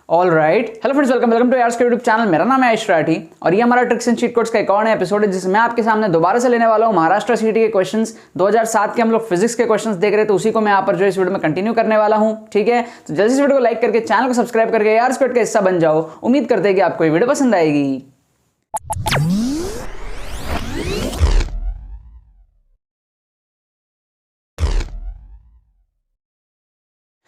All right, hello friends, welcome to यार्स के YouTube channel. मेरा नाम है आयुष राठी और ये हमारा ट्रिक्स एंड चीट कोड्स का एक और नया एपिसोड है जिसमें मैं आपके सामने दोबारा से लेने वाला हूँ महाराष्ट्र सीटी के क्वेश्चंस। 2007 के हम लोग फिजिक्स के क्वेश्चंस देख रहे थे, उसी को मैं यहाँ पर जो इस वीडियो में कंटिन्यू करने वाला हूँ। ठीक है, तो जल्दी से वीडियो को लाइक करके चैनल को सब्सक्राइब करके यार्स क्विड का हिस्सा बन जाओ। उम्मीद करते हैं कि आपको ये वीडियो पसंद आएगी।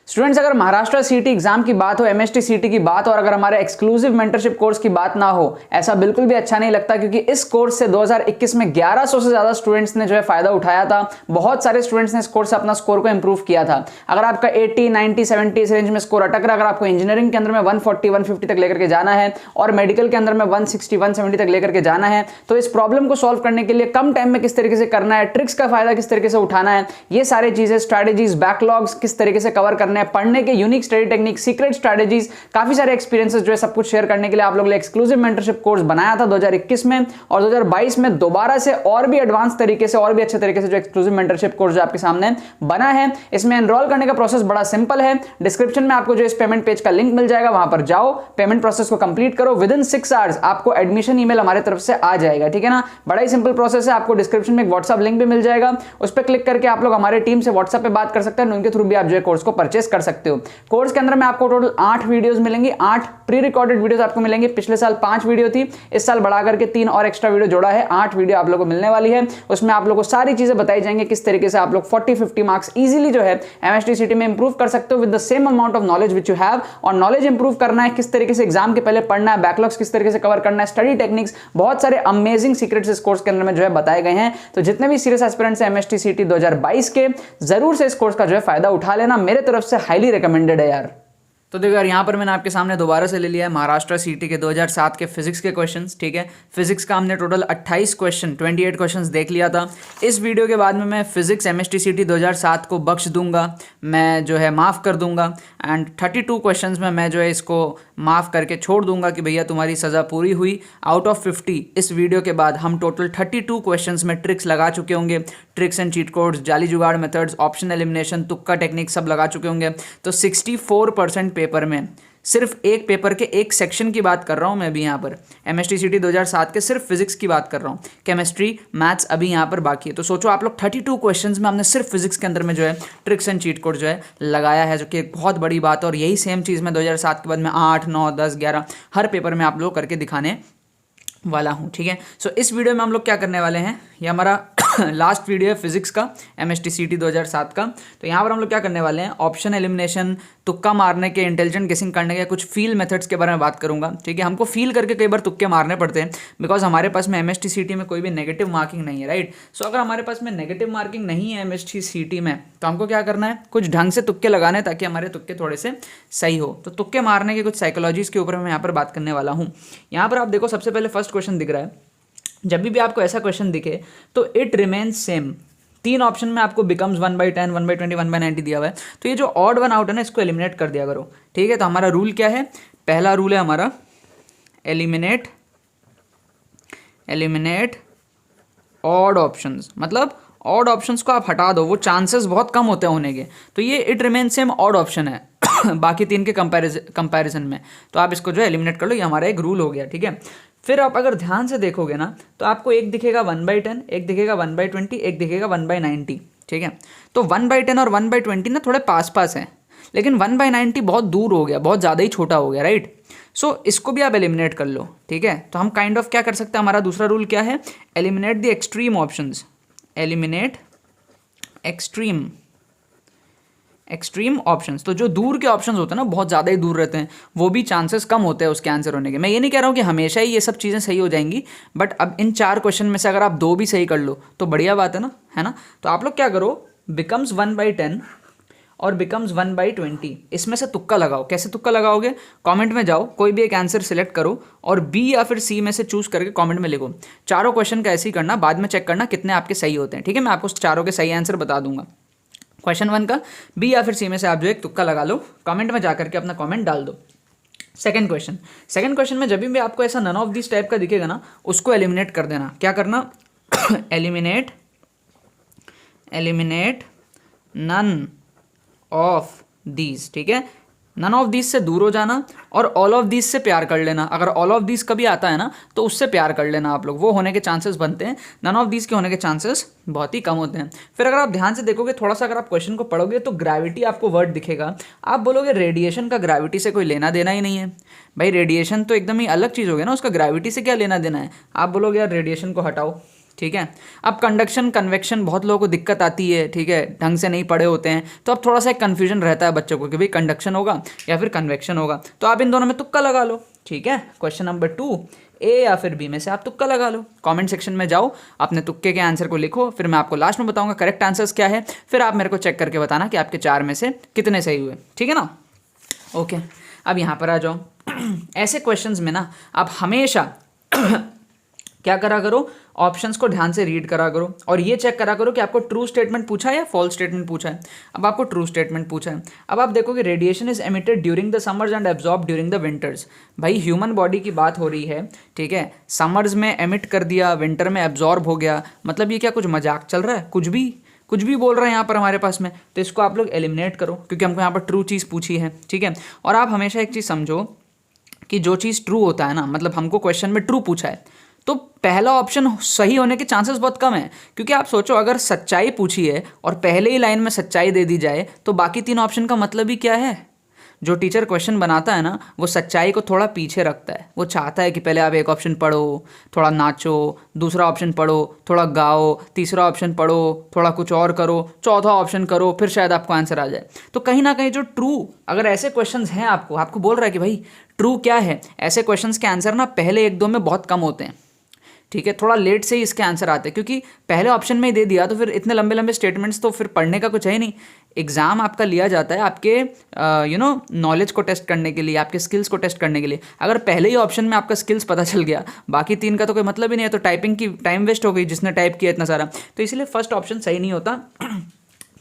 स्टूडेंट्स, अगर महाराष्ट्र सीटी एग्जाम की बात हो, एमएसटी सीटी की बात हो और अगर हमारे एक्सक्लूसिव मेंटरशिप कोर्स की बात ना हो, ऐसा बिल्कुल भी अच्छा नहीं लगता, क्योंकि इस कोर्स से 2021 में 1100 से ज्यादा स्टूडेंट्स ने जो है फायदा उठाया था। बहुत सारे स्टूडेंट्स ने इस कोर्स से अपना स्कोर को इंप्रूव किया था। अगर आपका 80, 90, 70 इस रेंज में स्कोर अटक रहा, अगर आपको इंजीनियरिंग के अंदर में 140, 150 तक लेकर के जाना है और मेडिकल के अंदर में 160, 170 तक लेकर के जाना है, तो इस प्रॉब्लम को सॉल्व करने के लिए कम टाइम में किस तरीके से करना है, ट्रिक्स का फायदा किस तरीके से उठाना है, ये सारी चीजें, स्ट्रैटेजीज, बैकलॉग्स किस तरीके से कवर करने हैं, पढ़ने के unique study technique, secret strategies, काफी सारे एक्सपीरियंसेस जो है सब कुछ शेयर करने के लिए आप लोगों के लिए एक्सक्लूसिव मेंटरशिप कोर्स बनाया था 2021 में। और 2022 में दोबारा से और भी एडवांस तरीके से, और भी अच्छे तरीके से जो एक्सक्लूसिव मेंटरशिप कोर्स जो आपके सामने बना है। इसमें एनरोल करने का प्रोसेस बड़ा सिंपल है। डिस्क्रिप्शन में आपको जो इस पेमेंट पेज का लिंक मिल जाएगा, वहां पर जाओ, पेमेंट प्रोसेस को कंप्लीट करो। विद इन 6 आवर्स आपको एडमिशन ईमेल हमारे तरफ से आ जाएगा। ठीक है ना, बड़ा ही सिंपल प्रोसेस है। आपको डिस्क्रिप्शन में एक व्हाट्सएप लिंक भी मिल जाएगा, उस पर क्लिक करके आप लोग हमारे टीम से व्हाट्सएप पे बात कर सकते हैं। उनके थ्रू भी आप जो है कोर्स को परचेस कर सकते हो। कोर्स के अंदर में आपको टोटल 8 वीडियोस मिलेंगी, 8 प्री रिकॉर्डेड वीडियोस आपको मिलेंगे। पिछले साल 5 वीडियो थी, इस साल बढ़ा करके 3 और एक्स्ट्रा वीडियो जोड़ा है, 8 वीडियो आप लोगों को मिलने वाली है। उसमें आप लोगों को सारी चीजें बताई जाएंगी, किस तरीके से आप लोग 40-50 मार्क्स इजीली जो है एमएसटी सीटी में इंप्रूव कर सकते हो with the same amount of knowledge which you have. और नॉलेज इंप्रूव करना है, किस तरीके से एग्जाम के पहले पढ़ना है, बैकलॉग्स किस तरीके से कवर करना है, स्टडी टेक्निक्स, बहुत सारे अमेजिंग सीक्रेट्स इस कोर्स के अंदर में जो है बताए गए हैं। तो जितने भी सीरियस एस्पिरेंट्स हैं एमएसटी सीटी 2022 के, जरूर से इस कोर्स का जो है फायदा उठा लेना। मेरे तरफ से हाईली रिकमेंडेड है यार। तो देखो यार, यहाँ पर मैंने आपके सामने दोबारा से ले लिया है महाराष्ट्र सीटी के 2007 के फिजिक्स के क्वेश्चंस। ठीक है, फिजिक्स का हमने टोटल 28 क्वेश्चन, 28 क्वेश्चंस देख लिया था। इस वीडियो के बाद में मैं फिजिक्स एमएसटी सीटी 2007 को बख्श दूंगा, मैं जो है माफ़ कर दूंगा। एंड 32 क्वेश्चंस में मैं जो है इसको माफ़ करके छोड़ दूंगा कि भैया तुम्हारी सज़ा पूरी हुई। आउट ऑफ 50 इस वीडियो के बाद हम टोटल 32 क्वेश्चंस में ट्रिक्स लगा चुके होंगे। ट्रिक्स एंड चीट कोड्स, जाली जुगाड़ मेथड्स, ऑप्शन एलिमिनेशन, तुक्का टेक्निक सब लगा चुके होंगे। तो 64% पेपर में, सिर्फ एक पेपर के एक सेक्शन की बात कर रहा हूं मैं अभी यहाँ पर, एमएसटी सीटी 2007 के सिर्फ फिजिक्स की बात कर रहा हूँ। केमिस्ट्री, मैथ्स अभी यहाँ पर बाकी है। तो सोचो आप लोग 32 क्वेश्चंस में हमने सिर्फ फिजिक्स के अंदर में जो है ट्रिक्स एंड चीट कोड जो है लगाया है, जो कि एक बहुत बड़ी बात है। और यही सेम चीज़ मैं 2007 के बाद में 8, 9, 10, 11 हर पेपर में आप लोग करके दिखाने वाला हूँ। ठीक है, सो इस वीडियो में हम लोग क्या करने वाले हैं, ये हमारा लास्ट वीडियो है फिजिक्स का, एमएसटी सीटी 2007 का। तो यहाँ पर हम लोग क्या करने वाले हैं, ऑप्शन एलिमिनेशन, तुक्का मारने के, इंटेलिजेंट गेसिंग करने के, कुछ फील मेथड्स के बारे में बात करूंगा। ठीक है, हमको फील करके कई बार तुक्के मारने पड़ते हैं, बिकॉज हमारे पास में एमएसटी सीटी में कोई भी नेगेटिव मार्किंग नहीं है, राइट। सो अगर हमारे पास में नेगेटिव मार्किंग नहीं है एमएसटी सीटी में, तो हमको क्या करना है, कुछ ढंग से तुक्के लगाने ताकि हमारे तुक्के थोड़े से सही हो। तो तुक्के मारने के कुछ साइकोलॉजीज के ऊपर मैं यहाँ पर बात करने वाला हूँ। यहाँ पर आप देखो, सबसे पहले फर्स्ट क्वेश्चन दिख रहा है। जब भी आपको ऐसा क्वेश्चन दिखे तो इट रिमेन्स सेम। 3 ऑप्शन में आपको बिकम्स 1/10, 1/20, 1/90 दिया हुआ है। तो ये जो ऑड वन आउट है ना, इसको एलिमिनेट कर दिया करो। ठीक है, तो हमारा रूल क्या है, पहला रूल है हमारा एलिमिनेट ऑड ऑप्शंस। मतलब ऑड ऑप्शंस को आप हटा दो, वो चांसेस बहुत कम होते हैं होने के। तो ये it remains same odd option है बाकी 3 के कंपैरिजन में। तो आप इसको जो एलिमिनेट कर लो, ये हमारा एक रूल हो गया। ठीक है, फिर आप अगर ध्यान से देखोगे ना, तो आपको एक दिखेगा 1/10, एक दिखेगा 1/20, एक दिखेगा 1/90। ठीक है, तो 1/10 और 1/20 ना थोड़े पास पास हैं, लेकिन 1/90 बहुत दूर हो गया, बहुत ज़्यादा ही छोटा हो गया, राइट। सो इसको भी आप एलिमिनेट कर लो। ठीक है, तो हम काइंड ऑफ क्या कर सकते हैं, हमारा दूसरा रूल क्या है, eliminate the extreme options. Eliminate extreme options. तो जो दूर के ऑप्शंस होते हैं ना, बहुत ज़्यादा ही दूर रहते हैं, वो भी चांसेस कम होते हैं उसके आंसर होने के। मैं ये नहीं कह रहा हूँ कि हमेशा ही ये सब चीज़ें सही हो जाएंगी, बट अब इन 4 क्वेश्चन में से अगर आप 2 भी सही कर लो तो बढ़िया बात है ना, है ना। तो आप लोग क्या करो, बिकम्स 1/10 और बिकम्स 1/20, इसमें से तुक्का लगाओ। कैसे तुक्का लगाओगे, कमेंट में जाओ, कोई भी एक आंसर सिलेक्ट करो और बी या फिर सी में से चूज करके कमेंट में लिखो। चारों क्वेश्चन का ऐसे ही करना, बाद में चेक करना कितने आपके सही होते हैं। ठीक है, मैं आपको चारों के सही आंसर बता दूंगा। क्वेश्चन 1 का बी या फिर सी में से आप जो एक तुक्का लगा लो, कमेंट में जाकर के अपना कमेंट डाल दो। सेकंड क्वेश्चन में जब भी आपको ऐसा नन ऑफ दिस टाइप का दिखेगा ना, उसको एलिमिनेट कर देना। क्या करना, एलिमिनेट नन ऑफ दीज। ठीक है, नन ऑफ दीज से दूर हो जाना और ऑल ऑफ दीज से प्यार कर लेना। अगर ऑल ऑफ दीज कभी आता है ना तो उससे प्यार कर लेना आप लोग, वो होने के चांसेस बनते हैं। नन ऑफ दीज के होने के चांसेस बहुत ही कम होते हैं। फिर अगर आप ध्यान से देखोगे थोड़ा सा, अगर आप क्वेश्चन को पढ़ोगे तो ग्रेविटी आपको वर्ड दिखेगा, आप बोलोगे रेडिएशन का ग्रेविटी से कोई लेना देना ही नहीं है। भाई रेडिएशन तो एकदम ही अलग चीज़ हो गया ना, उसका ग्रेविटी से क्या लेना देना है। आप बोलोगे यार रेडिएशन को हटाओ, ठीक है। अब कंडक्शन कन्वेक्शन बहुत लोगों को दिक्कत आती है, ठीक है, ढंग से नहीं पढ़े होते हैं, तो अब थोड़ा सा एक कन्फ्यूजन रहता है बच्चों को कि भाई कंडक्शन होगा या फिर कन्वेक्शन होगा। तो आप इन दोनों में तुक्का लगा लो, ठीक है। क्वेश्चन नंबर 2 ए या फिर बी में से आप तुक्का लगा लो। कमेंट सेक्शन में जाओ, अपने तुक्के के आंसर को लिखो, फिर मैं आपको लास्ट में बताऊंगा करेक्ट आंसर्स क्या है, फिर आप मेरे को चेक करके बताना कि आपके 4 में से कितने सही हुए, ठीक है ना। ओके, अब यहाँ पर आ जाओ। ऐसे क्वेश्चंस में ना आप हमेशा क्या करा करो, ऑप्शंस को ध्यान से रीड करा करो और ये चेक करा करो कि आपको ट्रू स्टेटमेंट पूछा है या फॉल्स स्टेटमेंट पूछा है। अब आपको ट्रू स्टेटमेंट पूछा है। अब आप देखोगे radiation is emitted during the summers and absorb during the winters. भाई ह्यूमन बॉडी की बात हो रही है, ठीक है। समर्स में एमिट कर दिया, विंटर में एब्जॉर्ब हो गया, मतलब ये क्या कुछ मजाक चल रहा है, कुछ भी बोल रहे हैं यहाँ पर हमारे पास में। तो इसको आप लोग एलिमिनेट करो क्योंकि हमको यहाँ पर ट्रू चीज़ पूछी है, ठीक है। और आप हमेशा एक चीज़ समझो कि जो चीज़ ट्रू होता है ना, मतलब हमको क्वेश्चन में ट्रू पूछा है तो पहला ऑप्शन सही होने के चांसेस बहुत कम है। क्योंकि आप सोचो अगर सच्चाई पूछी है और पहले ही लाइन में सच्चाई दे दी जाए तो बाकी 3 ऑप्शन का मतलब ही क्या है। जो टीचर क्वेश्चन बनाता है ना वो सच्चाई को थोड़ा पीछे रखता है। वो चाहता है कि पहले आप एक ऑप्शन पढ़ो, थोड़ा नाचो, दूसरा ऑप्शन पढ़ो, थोड़ा गाओ, तीसरा ऑप्शन पढ़ो, थोड़ा कुछ और करो, चौथा ऑप्शन करो, फिर शायद आपको आंसर आ जाए। तो कहीं ना कहीं जो ट्रू, अगर ऐसे क्वेश्चंस हैं आपको बोल रहा है कि भाई ट्रू क्या है, ऐसे क्वेश्चंस के आंसर ना पहले 1-2 में बहुत कम होते हैं, ठीक है। थोड़ा लेट से ही इसके आंसर आते हैं क्योंकि पहले ऑप्शन में ही दे दिया तो फिर इतने लंबे लंबे स्टेटमेंट्स तो फिर पढ़ने का कुछ है ही नहीं। एग्जाम आपका लिया जाता है आपके नॉलेज को टेस्ट करने के लिए, आपके स्किल्स को टेस्ट करने के लिए। अगर पहले ही ऑप्शन में आपका स्किल्स पता चल गया, बाकी 3 का तो कोई मतलब ही नहीं है, तो टाइपिंग की टाइम वेस्ट हो गई जिसने टाइप किया इतना सारा। तो इसलिए फर्स्ट ऑप्शन सही नहीं होता।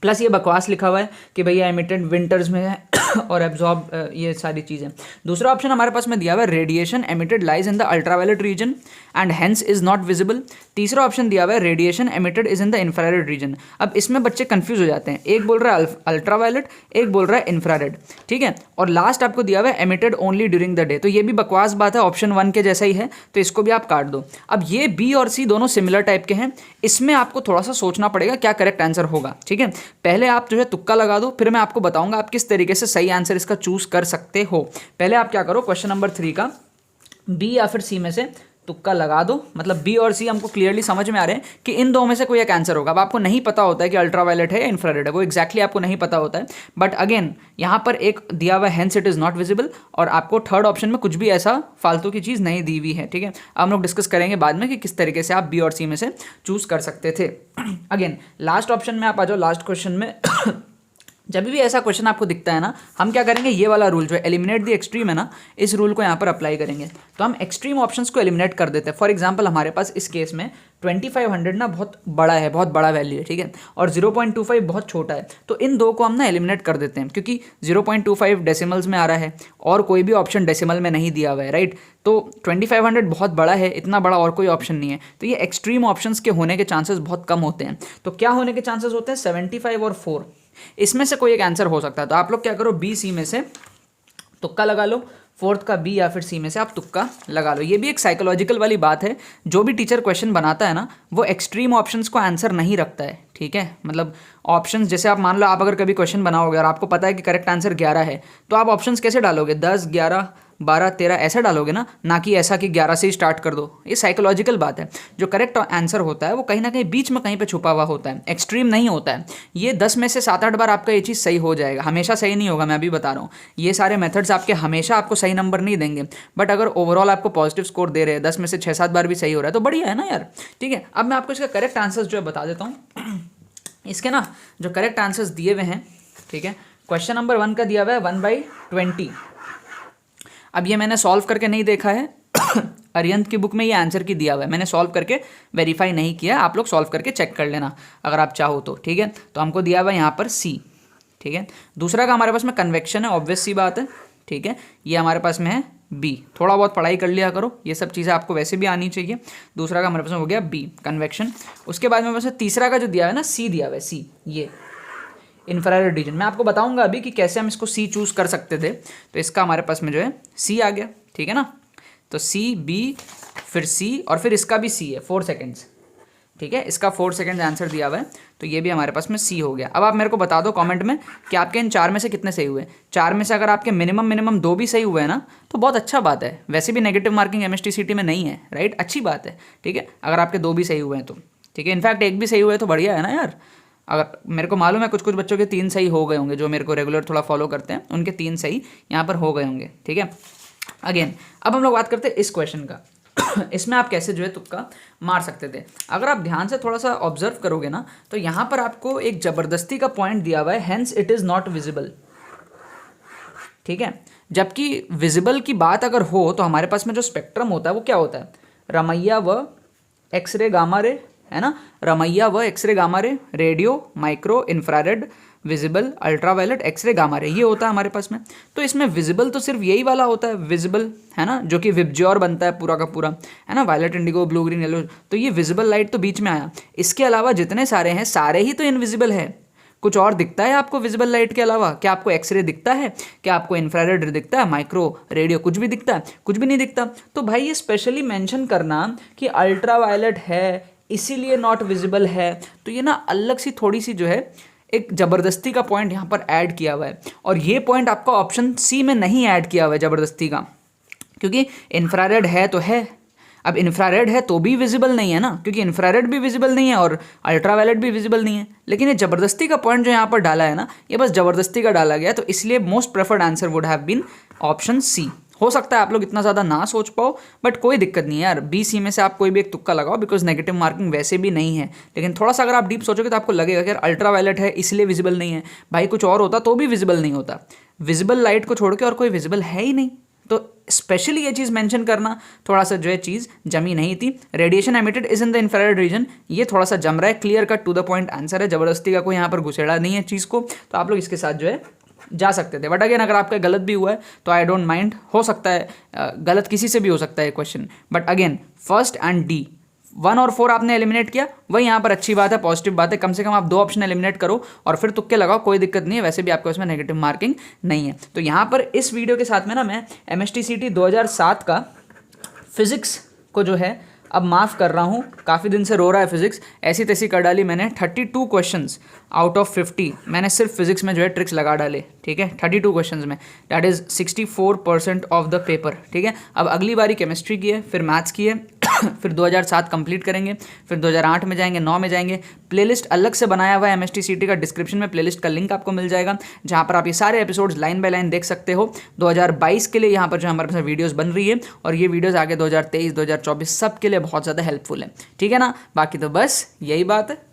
प्लस ये बकवास लिखा हुआ है कि भैया एमिटेड विंटर्स में है और एब्जॉर्ब, ये सारी चीज़ें। दूसरा ऑप्शन हमारे पास में दिया हुआ है radiation emitted lies in the ultraviolet region and hence is not visible. तीसरा ऑप्शन दिया हुआ है radiation emitted is in the infrared region. अब इसमें बच्चे कंफ्यूज हो जाते हैं, एक बोल रहा है अल्ट्रावायलेट, एक बोल रहा है इंफ्रारेड, ठीक है। और लास्ट आपको दिया हुआ है emitted only during the day. तो ये भी बकवास बात है, ऑप्शन 1 के जैसा ही है, तो इसको भी आप काट दो। अब ये बी और सी दोनों सिमिलर टाइप के हैं, इसमें आपको थोड़ा सा सोचना पड़ेगा क्या करेक्ट आंसर होगा, ठीक है। पहले आप जो है तुक्का लगा दो, फिर मैं आपको बताऊंगा आप किस तरीके से सही आंसर इसका चूज कर सकते हो। पहले आप क्या करो, क्वेश्चन नंबर 3 का बी या फिर सी में से तुक्का लगा दो। मतलब बी और सी हमको क्लियरली समझ में आ रहे हैं कि इन दो में से कोई एक आंसर होगा। अब आपको नहीं पता होता है कि अल्ट्रावायलेट है या इंफ्रारेड है, वो एक्जैक्टली आपको नहीं पता होता है। बट अगेन यहाँ पर एक दिया हुआ hence it is not visible, और आपको थर्ड ऑप्शन में कुछ भी ऐसा फालतू की चीज़ नहीं दी हुई है, ठीक है। अब हम लोग डिस्कस करेंगे बाद में कि किस तरीके से आप बी और सी में से चूज कर सकते थे। अगेन लास्ट ऑप्शन में आप आ जाओ, लास्ट क्वेश्चन में जब भी ऐसा क्वेश्चन आपको दिखता है ना, हम क्या करेंगे, ये वाला रूल जो है एलिमिनेट द एक्सट्रीम है ना, इस रूल को यहाँ पर अप्लाई करेंगे। तो हम एक्सट्रीम ऑप्शंस को एलिमिनेट कर देते हैं। फॉर एग्जांपल हमारे पास इस केस में 2500 ना बहुत बड़ा है, बहुत बड़ा वैल्यू है, ठीक है, और 0.25 बहुत छोटा है। तो इन दो को हम ना एलिमिनेट कर देते हैं क्योंकि 0.25 डेसिमल्स में आ रहा है और कोई भी ऑप्शन डेसिमल में नहीं दिया हुआ है, राइट। तो 2500 बहुत बड़ा है, इतना बड़ा और कोई ऑप्शन नहीं है, तो ये एक्सट्रीम ऑप्शंस के होने के चांसेस बहुत कम होते हैं। तो क्या होने के चांसेस होते हैं, 75 और 4, इसमें से कोई एक आंसर हो सकता है। तो आप लोग क्या करो, बी सी में से तुक्का लगा लो, फोर्थ का बी या फिर सी में से आप तुक्का लगा लो। ये भी एक साइकोलॉजिकल वाली बात है, जो भी टीचर क्वेश्चन बनाता है ना वो एक्सट्रीम ऑप्शंस को आंसर नहीं रखता है, ठीक है। मतलब ऑप्शंस जैसे आप मान लो, आप अगर कभी क्वेश्चन बनाओगे और आपको पता है कि करेक्ट आंसर 11 है, तो आप ऑप्शंस कैसे डालोगे, 10, 11, 12, 13 ऐसा डालोगे ना कि ऐसा कि 11 से ही स्टार्ट कर दो। ये साइकोलॉजिकल बात है। जो करेक्ट आंसर होता है वो कहीं ना कहीं बीच में कहीं पे छुपा हुआ होता है, एक्सट्रीम नहीं होता है। ये 10 में से 7-8 बार आपका ये चीज़ सही हो जाएगा, हमेशा सही नहीं होगा, मैं अभी बता रहा हूँ। ये सारे मेथड्स आपके हमेशा आपको सही नंबर नहीं देंगे, बट अगर ओवरऑल आपको पॉजिटिव स्कोर दे रहे हैं, 10 में से 6-7 बार भी सही हो रहा है तो बढ़िया है ना यार, ठीक है। अब मैं आपको इसका करेक्ट आंसर्स जो है बता देता हूँ। इसके ना जो करेक्ट आंसर्स दिए हुए हैं, ठीक है, क्वेश्चन नंबर 1 का दिया हुआ है 1/20। अब ये मैंने सॉल्व करके नहीं देखा है, अरिहंत की बुक में ये आंसर की दिया हुआ है, मैंने सॉल्व करके वेरीफाई नहीं किया, आप लोग सॉल्व करके चेक कर लेना अगर आप चाहो तो, ठीक है। तो हमको दिया हुआ है यहाँ पर सी, ठीक है। दूसरा का हमारे पास में कन्वेक्शन है, ऑब्वियस सी बात है, ठीक है। ये हमारे पास में है बी, थोड़ा बहुत पढ़ाई कर लिया करो, ये सब चीज़ें आपको वैसे भी आनी चाहिए। दूसरा का हमारे पास में हो गया बी, कन्वेक्शन। उसके बाद में बस तीसरा का जो दिया है ना, सी दिया हुआ है, सी, इंफ्रारेड रीजन। मैं आपको बताऊंगा अभी कि कैसे हम इसको सी चूज कर सकते थे। तो इसका हमारे पास में जो है सी आ गया, ठीक है ना। तो सी बी फिर सी और फिर इसका भी सी है 4 सेकेंड्स, ठीक है। इसका 4 सेकेंड आंसर दिया हुआ है, तो ये भी हमारे पास में सी हो गया। अब आप मेरे को बता दो कमेंट में कि आपके इन 4 में से कितने सही हुए। 4 में से अगर आपके मिनिमम 2 भी सही हुए हैं ना, तो बहुत अच्छा बात है। वैसे भी नेगेटिव मार्किंग MST-CT में नहीं है, राइट, अच्छी बात है, ठीक है। अगर आपके 2 भी सही हुए हैं तो ठीक है, इनफैक्ट 1 भी सही हुआ है तो बढ़िया है ना यार। अगर मेरे को मालूम है कुछ बच्चों के 3 सही हो गए होंगे, जो मेरे को रेगुलर थोड़ा फॉलो करते हैं, उनके 3 सही यहाँ पर हो गए होंगे, ठीक है। अगेन अब हम लोग बात करते हैं इस क्वेश्चन का। इसमें आप कैसे जो है तुक्का मार सकते थे। अगर आप ध्यान से थोड़ा सा ऑब्जर्व करोगे ना, तो यहाँ पर आपको एक जबरदस्ती का पॉइंट दिया हुआ है, hence it is not visible, ठीक है। जबकि विजिबल की बात अगर हो तो हमारे पास में जो स्पेक्ट्रम होता है वो क्या होता है, रमैया व एक्सरे गामा रे, है ना। रमैया व X-ray gamma ray, radio, micro, infrared, visible, ultraviolet, X-ray, gamma ray, ये होता है हमारे पास में। तो इसमें विजिबल तो सिर्फ यही वाला होता है, विजिबल, है ना, जो कि विबज्योर बनता है पूरा का पूरा, है ना, violet, indigo, blue, green, yellow. तो ये विजिबल लाइट तो बीच में आया। इसके अलावा जितने सारे हैं सारे ही तो इनविजिबल है। कुछ और दिखता है आपको विजिबल लाइट के अलावा? क्या आपको एक्सरे दिखता है? क्या आपको इंफ्रारेड दिखता है? माइक्रो, रेडियो, कुछ भी दिखता है? कुछ भी नहीं दिखता। तो भाई ये स्पेशली मेंशन करना कि अल्ट्रावायलेट है इसीलिए नॉट विजिबल है, तो ये ना अलग सी थोड़ी सी जो है एक ज़बरदस्ती का पॉइंट यहाँ पर ऐड किया हुआ है। और ये पॉइंट आपका ऑप्शन सी में नहीं ऐड किया हुआ है ज़बरदस्ती का, क्योंकि इंफ्रारेड है तो है। अब इंफ्रारेड है तो भी विजिबल नहीं है ना, क्योंकि इंफ्रारेड भी विजिबल नहीं है और अल्ट्रावायलेट भी विजिबल नहीं है। लेकिन ये ज़बरदस्ती का पॉइंट जो यहाँ पर डाला है ना, ये बस ज़बरदस्ती का डाला गया, तो इसलिए most preferred answer would have been option C. हो सकता है आप लोग इतना ज़्यादा ना सोच पाओ, बट कोई दिक्कत नहीं है यार, बी सी में से आप कोई भी एक तुक्का लगाओ, बिकॉज नेगेटिव मार्किंग वैसे भी नहीं है। लेकिन थोड़ा सा अगर आप डीप सोचोगे तो आपको लगेगा कि यार अल्ट्रावायलेट है इसलिए विजिबल नहीं है। भाई कुछ और होता तो भी विजिबल नहीं होता। विजिबल लाइट को छोड़ के और कोई विजिबल है ही नहीं, तो स्पेशली ये चीज़ मेंशन करना थोड़ा सा जो है चीज़ जमी नहीं थी। Radiation emitted is in the infrared region, ये थोड़ा सा जम रहा है, clear cut to the point answer है, जबरदस्ती का कोई यहाँ पर घुसेड़ा नहीं है चीज़ को, तो आप लोग इसके साथ जो है जा सकते थे। बट अगेन अगर आपका गलत भी हुआ है तो आई डोंट माइंड, हो सकता है गलत किसी से भी हो सकता है question. But again first and D 1 और 4 आपने एलिमिनेट किया, वही यहाँ पर अच्छी बात है, पॉजिटिव बात है। कम से कम आप 2 ऑप्शन एलिमिनेट करो और फिर तुक्के लगाओ, कोई दिक्कत नहीं है, वैसे भी आपको इसमें नेगेटिव मार्किंग नहीं है। तो यहाँ पर इस वीडियो के साथ में ना मैं MST-CT 2007 का फिजिक्स को जो है अब माफ़ कर रहा हूँ। काफ़ी दिन से रो रहा है फिजिक्स, ऐसी तैसी कर डाली मैंने। 32 क्वेश्चंस आउट ऑफ 50 मैंने सिर्फ फिजिक्स में जो है ट्रिक्स लगा डाले, ठीक है, 32 क्वेश्चंस में, that is 64% of the paper, ठीक है। अब अगली बारी केमिस्ट्री की है, फिर मैथ्स की है, फिर 2007 कंप्लीट करेंगे, फिर 2008 में जाएंगे, 9 में जाएंगे। प्लेलिस्ट अलग से बनाया हुआ है MST-CT का, डिस्क्रिप्शन में प्लेलिस्ट का लिंक आपको मिल जाएगा, जहाँ पर आप ये सारे एपिसोड्स लाइन बाय लाइन देख सकते हो। 2022 के लिए यहाँ पर जो हमारे पास वीडियोस बन रही है, और ये वीडियोस आगे 2023, 2024 सब के लिए बहुत ज़्यादा हेल्पफुल है, ठीक है ना। बाकी तो बस यही बात है।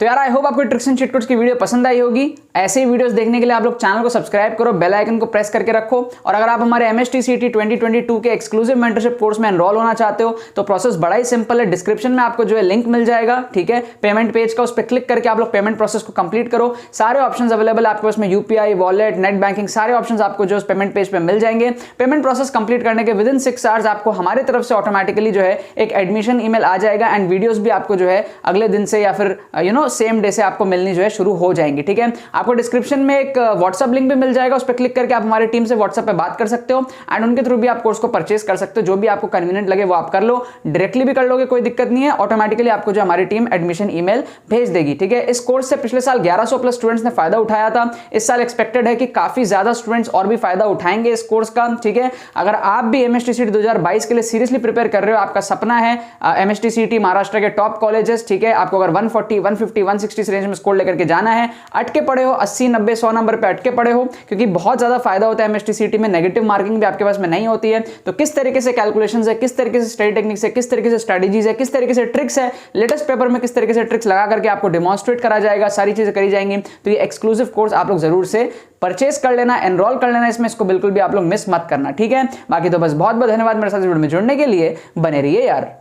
तो यार आई होप आपको ट्रिक्स एंड चीट कोड्स की वीडियो पसंद आई होगी। ऐसे ही वीडियोस देखने के लिए आप लोग चैनल को सब्सक्राइब करो, बेल आइकन को प्रेस करके रखो। और अगर आप हमारे MST-CT 2022 के एक्सक्लूसिव मेंटरशिप कोर्स में एनरोल होना चाहते हो तो प्रोसेस बड़ा ही सिंपल है। डिस्क्रिप्शन में आपको जो है लिंक मिल जाएगा, ठीक है, पेमेंट पेज का, उस पर क्लिक करके आप लोग पेमेंट प्रोसेस को कंप्लीट करो। सारे ऑप्शन अवेलेबल है आपके पास में, UPI, वॉलेट, नेट बैंकिंग, सारे ऑप्शन आपको जो पेमेंट पेज पे मिल जाएंगे। पेमेंट प्रोसेस कंप्लीट करने के विदिन 6 आवर्स आपको हमारे तरफ से ऑटोमेटिकली जो है एक एडमिशन ईमेल आ जाएगा, एंड वीडियोस भी आपको जो है अगले दिन से या फिर सेम डे से आपको मिलनी जो है शुरू हो जाएंगी, ठीक है। आपको डिस्क्रिप्शन में एक व्हाट्सएप लिंक भी मिल जाएगा, उस पर क्लिक करके आप हमारी टीम से व्हाट्सएप पे बात कर सकते हो, एंड उनके थ्रू भी आप कोर्स को परचेस कर सकते हो। जो भी आपको कन्वीनियंट लगे वो आप कर लो, डायरेक्टली भी कर लोगे, कोई दिक्कत नहीं है। ऑटोमेटिकली आपको जो हमारी टीम एडमिशन ईमेल भेज देगी, ठीक है। इस कोर्स से पिछले साल 1100 प्लस स्टूडेंट्स ने फायदा उठाया था। इस साल एक्सपेक्टेड है कि काफी ज्यादा स्टूडेंट्स और भी फायदा उठाएंगे इस कोर्स का, ठीक है। अगर आप भी MST-CT 2022 के लिए सीरियसली प्रिपेयर कर रहे हो, आपका सपना है MST-CT महाराष्ट्र के टॉप कॉलेजेस, ठीक है, आपको अगर 140, 150, 160 रेंज में स्कोर लेकर के जाना है, अटके पड़े हो 80, 90, 100 नंबर पे अटके पड़े हो, क्योंकि बहुत ज्यादा फायदा होता है MST-CT में, नेगेटिव मार्किंग भी आपके पास में नहीं होती है। तो किस तरीके से कैलकुलेशंस है, किस तरीके से स्टडी टेक्निक्स है, किस तरीके से स्ट्रेटजीज है, किस तरीके से ट्रिक्स है, लेटेस्ट पेपर में किस तरीके से ट्रिक्स लगा करके आपको डेमोन्स्ट्रेट करा जाएगा, सारी चीजें करी जाएंगी। तो ये एक्सक्लूसिव कोर्स आप लोग जरूर से परचेस कर लेना, एनरोल कर लेना इसमें, इसको बिल्कुल भी आप लोग मिस मत करना, ठीक है। बाकी तो बस बहुत बहुत धन्यवाद मेरे साथ वीडियो में जुड़ने के लिए, बने रहिए यार।